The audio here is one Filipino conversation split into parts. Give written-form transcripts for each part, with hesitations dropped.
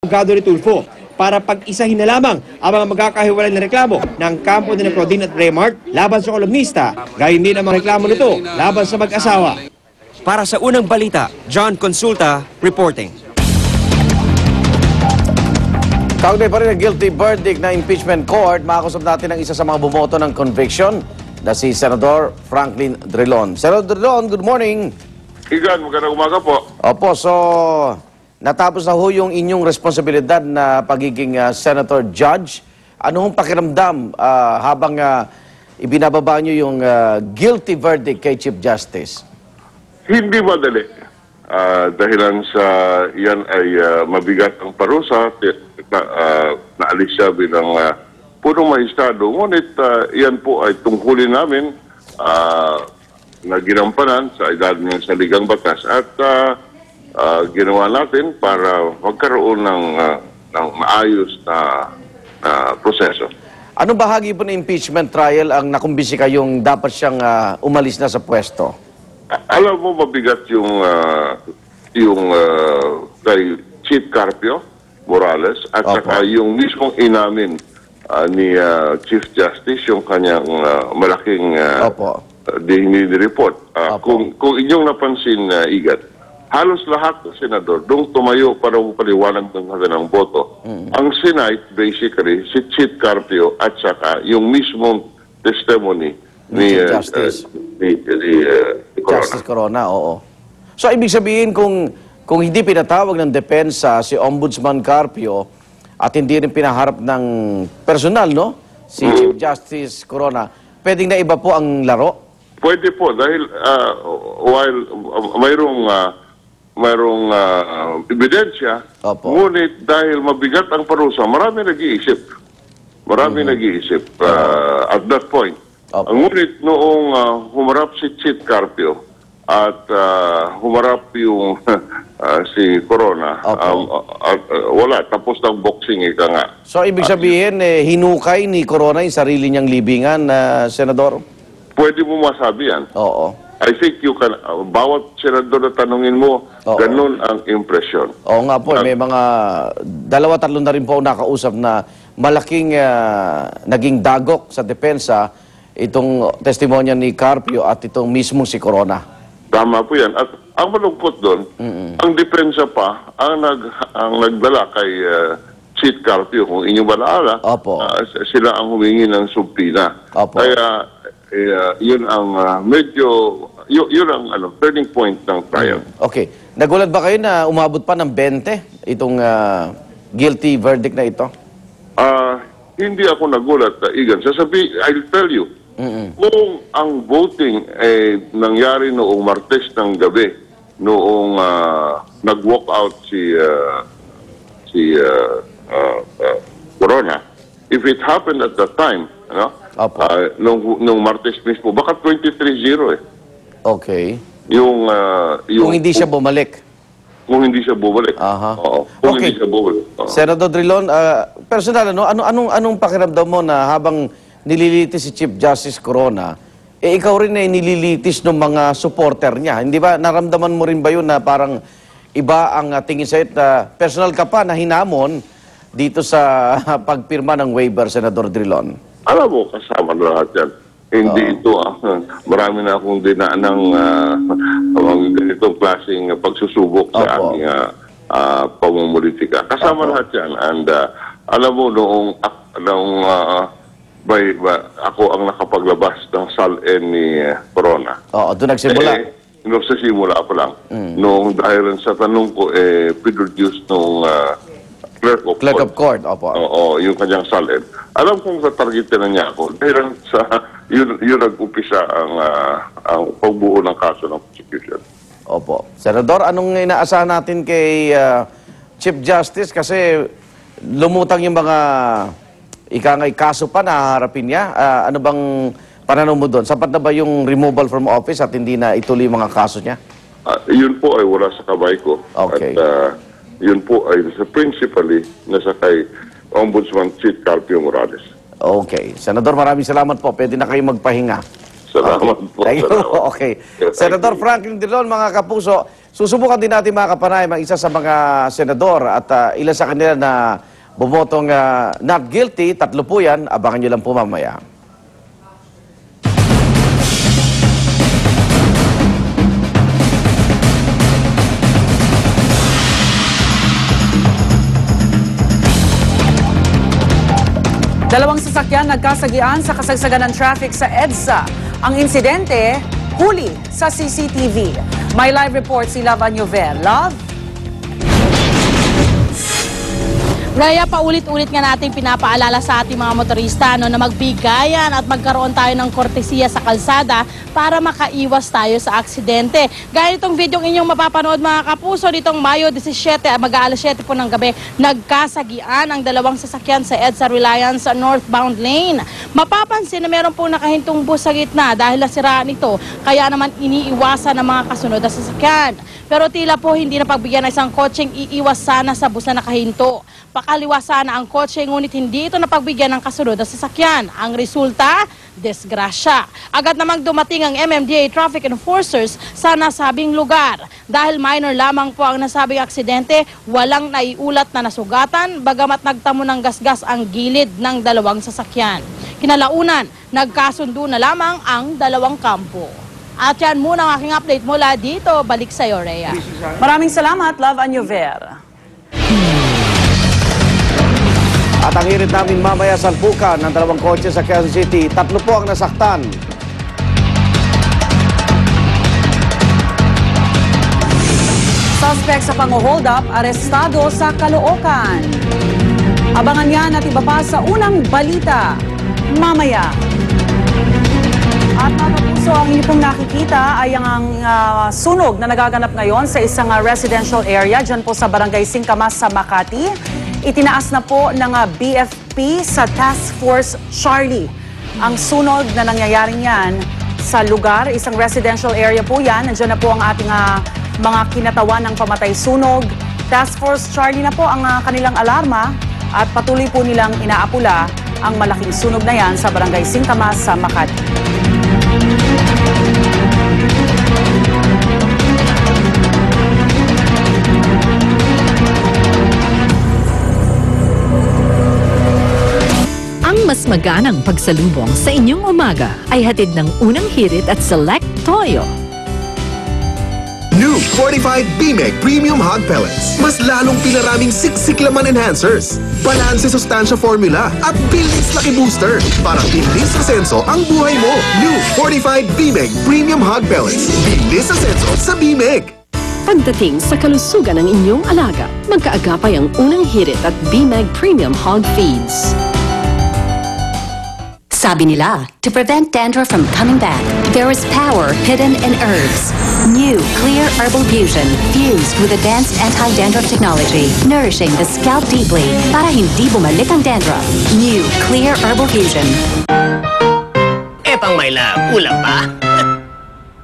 abogado ni Tulfo para pag-isahin na lamang ang mga magkakahiwalay na reklamo ng kampo ni Claudine at Raymart laban sa kolumnista, gayon din ang mga reklamo nito laban sa mag-asawa. Para sa unang balita, John Consulta reporting. Kaugnay pa rin ang guilty verdict na impeachment court, makakusap natin ang isa sa mga bumoto ng conviction na si Senador Franklin Drilon. Senador Drilon, good morning. Igan, magandang umaga po. Opo, so natapos na ho yung inyong responsibilidad na pagiging Senator Judge. Ano hong pakiramdam habang ibinababa nyo yung guilty verdict kay Chief Justice? Hindi madali. Dahilan sa yan ay mabigat ang parusa, naalis siya bilang punong mahistado. Ngunit yan po ay tungkulin namin na ginampanan sa edad ng saligang batas at ginawa natin para magkaroon ng maayos na proseso. Anong bahagi po ng impeachment trial ang nakumbisi kayong dapat siyang umalis na sa pwesto? Alam mo, mabigat yung kay Chief Carpio Morales at saka yung mismong inamin ni Chief Justice, yung kanyang malaking report. Kung inyong napansin, Igat, halos lahat ng senador, doon tumayo para paliwanag ng kanilang boto. Ang Senate, basically, si Chief Carpio at saka yung mismong testimony ni Justice. ni Corona. Justice Corona, oo. So, ibig sabihin, kung hindi pinatawag ng depensa si Ombudsman Carpio at hindi rin pinaharap ng personal, no? Si Chief Justice Corona, pwedeng na iba po ang laro? Pwede po, dahil while mayroong ebidensya, ngunit dahil mabigat ang parusa, marami nag-iisip. At that point. Ngunit noong humarap si Chief Carpio at humarap yung si Corona, wala, tapos ng boxing, ika nga. So, ibig sabihin, hinukay ni Corona yung sarili niyang libingan, Senador? Pwede mo masabi yan. Oo. I think you can, bawat senador na tanungin mo, ganun ang impresyon. Oo nga po, may mga dalawa-tatlo na rin po nakausap na malaking naging dagok sa depensa itong testimonya ni Carpio at itong mismong si Corona. Tama po yan. At ang malungkot doon, ang depensa pa, ang nagdala kay Chief Carpio, kung inyong malaala, sila ang humingi ng subpina. Kaya yun ang yun ang turning point ng trial. Okay. Nagulat ba kayo na umabot pa ng 20 itong guilty verdict na ito? Hindi ako nagulat, Igan. I'll tell you, kung ang voting nangyari noong Martes ng gabi, noong nag-walk out si Corona, if it happened at that time, nung Martes mismo, baka 23-0 eh. Okay. Kung hindi siya bumalik. Kung hindi siya bumalik. Hindi siya bumalik. Senador Drilon, personal, anong pakiramdam mo na habang nililitis si Chief Justice Corona, ikaw rin ay nililitis ng mga supporter niya. Hindi ba, naramdaman mo rin ba yun na parang iba ang tingin sa'yo at personal ka pa na hinamon dito sa pagpirma ng waiver, Senador Drilon? Alam mo, kasama na lahat yan. Hindi ito, marami na akong dinaan ng ganitong klaseng pagsusubok sa aking pamumulitika. Kasama lahat yan. And alam mo, noong ako ang nakapaglabas ng SALN ni Corona. Doon nagsimula. Sa simula pa lang. Noong dahil sa tanong ko, produce nung Clerk of Court. Oo, yung kanyang SALN. Alam kong tatargetin na niya ako. Dahil sa yun nag-upisa ang pagbuo ng kaso ng prosecution. Opo. Senador, anong inaasahan natin kay Chief Justice? Kasi lumutang yung mga ikangay kaso pa na haharapin niya. Ano bang pananaw mo doon? Sapat na ba yung removal from office at hindi na ituloy yung mga kaso niya? Yun po ay wala sa kamay ko. Okay. At yun po ay principally nasa kay Ombudsman Chief Carpio Morales. Okay. Senador, maraming salamat po. Pwede na kayo magpahinga. Salamat po. Thank you. Okay. Senator Franklin Drilon, mga kapuso, Susubukan din natin mga kapanayam ang isa sa mga senador at ilan sa kanila na bumotong not guilty. 3 po yan. Abangan nyo lang po mamaya. Dalawang sasakyan nagkasagian sa kasagsagan ng traffic sa EDSA. Ang insidente, huli sa CCTV. May live report si Love Anyover. Love? Rhea, paulit-ulit nga natin pinapaalala sa ating mga motorista na magbigayan at magkaroon tayo ng kortesiya sa kalsada para makaiwas tayo sa aksidente. Gaya itong video inyong mapapanood mga kapuso, ditong Mayo 17, mag-aalas 7 po ng gabi, nagkasagian ang dalawang sasakyan sa EDSA Reliance northbound lane. Mapapansin na meron pong nakahintong bus sa gitna dahil nasiraan ito, kaya naman iniiwasan ng mga kasunod na sasakyan. Pero tila po hindi na pagbigyan ng isang kotseng iiwas sana sa bus na nakahinto. Pakaliwa sana ang kotse, ngunit hindi ito napagbigyan ng kasunod na sasakyan. Ang resulta, disgrasya. Agad namang dumating ang MMDA traffic enforcers sa nasabing lugar. Dahil minor lamang po ang nasabing aksidente, walang naiulat na nasugatan, bagamat nagtamo ng gasgas ang gilid ng dalawang sasakyan. Kinalaunan, nagkasundo na lamang ang dalawang kampo. At yan muna ang aking update mula dito. Balik sa iyo, Rhea. Maraming salamat, Love Anyover. At ang hirit namin mamaya salpukan ng dalawang kotse sa Quezon City. 3 po ang nasaktan. Suspect sa pang-hold up, arestado sa Caloocan. Abangan yan at iba pa sa unang balita mamaya. At mga kapuso, ang inyo pong nakikita ay ang sunog na nagaganap ngayon sa isang residential area dyan po sa Barangay Singkamas sa Makati. Itinaas na po ng BFP sa Task Force Charlie. Ang sunog na nangyayaring yan sa lugar, isang residential area po yan. Nandiyan na po ang ating mga kinatawan ng pamatay sunog. Task Force Charlie na po ang kanilang alarma at patuloy po nilang inaapula ang malaking sunog na yan sa Barangay Singkamas sa Makati. Ang mas maganang pagsalubong sa inyong umaga ay hatid ng unang hirit at Select Toyo. New 45 BMEG Premium Hog Pellets. Mas lalong pinaraming siksik laman enhancers, balanse sustansya formula at bilis laki booster para bilis asenso ang buhay mo. New 45 BMEG Premium Hog Pellets. Bilis asenso sa BMEG. Pagdating sa kalusugan ng inyong alaga, magkaagapay ang unang hirit at BMEG Premium Hog Feeds. Sabi nila, to prevent dandruff from coming back, there is power hidden in herbs. New Clear Herbal Fusion, fused with advanced anti-dandruff technology, nourishing the scalp deeply para hindi bumalik ang dandruff. New Clear Herbal Fusion. Epang my love, ulam pa?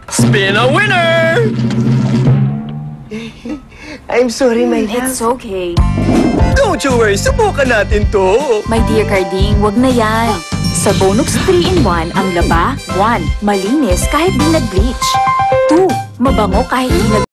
Spin a winner! I'm sorry, my love. It's okay. Don't you worry, subukan natin to. My dear Carding, wag na yan. Sa Bonux 3-in-1, ang laba, 1. Malinis kahit di nag-bleach. 2. Mabango kahit di nag